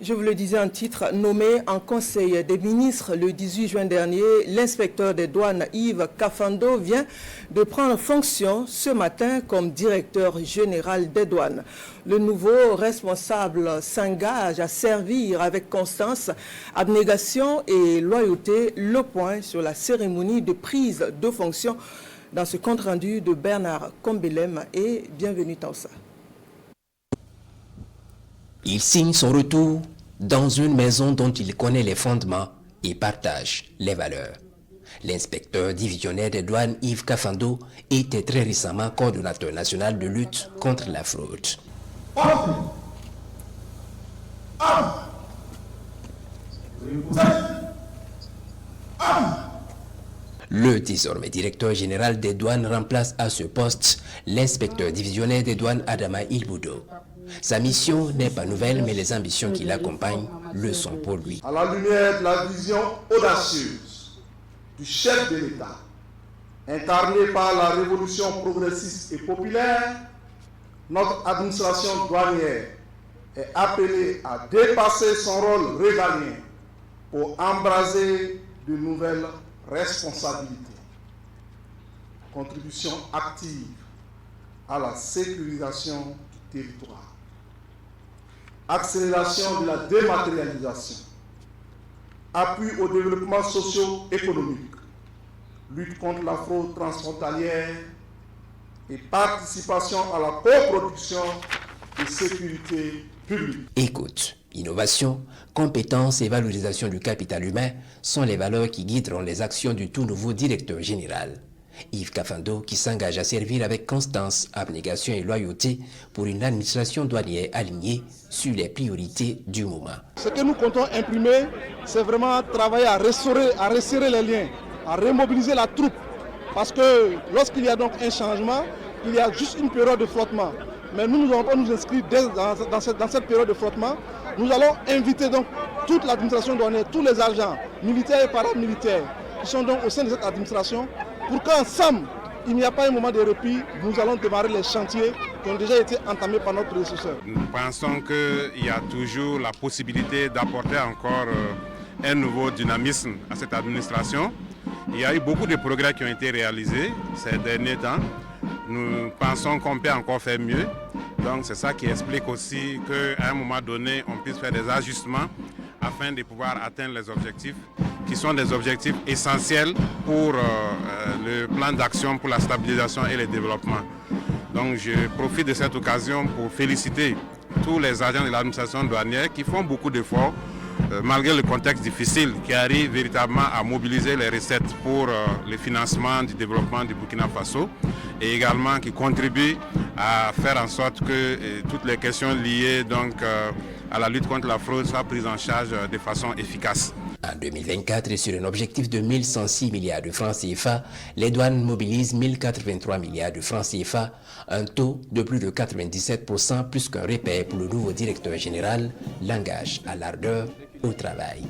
Je vous le disais en titre, nommé en Conseil des ministres le 18 juin dernier, l'inspecteur des douanes Yves Kafando vient de prendre fonction ce matin comme directeur général des douanes. Le nouveau responsable s'engage à servir avec constance, abnégation et loyauté. Le point sur la cérémonie de prise de fonction dans ce compte-rendu de Bernard Kombelem et bienvenue Tausa. Il signe son retour dans une maison dont il connaît les fondements et partage les valeurs. L'inspecteur divisionnaire des douanes Yves Kafando était très récemment coordonnateur national de lutte contre la fraude. Le désormais directeur général des douanes remplace à ce poste l'inspecteur divisionnaire des douanes Adama Ilboudo. Sa mission n'est pas nouvelle, mais les ambitions qui l'accompagnent le sont pour lui. À la lumière de la vision audacieuse du chef de l'État, incarnée par la révolution progressiste et populaire, notre administration douanière est appelée à dépasser son rôle régalien pour embraser de nouvelles responsabilités. Contribution active à la sécurisation du territoire. Accélération de la dématérialisation, appui au développement socio-économique, lutte contre la fraude transfrontalière et participation à la coproduction de sécurité publique. Écoute, innovation, compétence et valorisation du capital humain sont les valeurs qui guideront les actions du tout nouveau directeur général. Yves Kafando qui s'engage à servir avec constance, abnégation et loyauté pour une administration douanière alignée sur les priorités du moment. Ce que nous comptons imprimer, c'est vraiment travailler à resserrer les liens, à remobiliser la troupe. Parce que lorsqu'il y a donc un changement, il y a juste une période de flottement. Mais nous allons pas nous inscrire dans cette période de flottement. Nous allons inviter donc toute l'administration douanière, tous les agents militaires et paramilitaires qui sont donc au sein de cette administration, pour qu'ensemble, il n'y a pas un moment de répit, nous allons démarrer les chantiers qui ont déjà été entamés par notre prédécesseur. Nous pensons qu'il y a toujours la possibilité d'apporter encore un nouveau dynamisme à cette administration. Il y a eu beaucoup de progrès qui ont été réalisés ces derniers temps. Nous pensons qu'on peut encore faire mieux. Donc c'est ça qui explique aussi qu'à un moment donné, on puisse faire des ajustements afin de pouvoir atteindre les objectifs qui sont des objectifs essentiels pour le plan d'action pour la stabilisation et le développement. Donc je profite de cette occasion pour féliciter tous les agents de l'administration douanière qui font beaucoup d'efforts malgré le contexte difficile, qui arrivent véritablement à mobiliser les recettes pour le financement du développement du Burkina Faso et également qui contribuent à faire en sorte que toutes les questions liées donc, à la lutte contre la fraude soient prises en charge de façon efficace. En 2024, et sur un objectif de 1106 milliards de francs CFA, les douanes mobilisent 1083 milliards de francs CFA, un taux de plus de 97%, plus qu'un repère pour le nouveau directeur général, l'engage à l'ardeur au travail.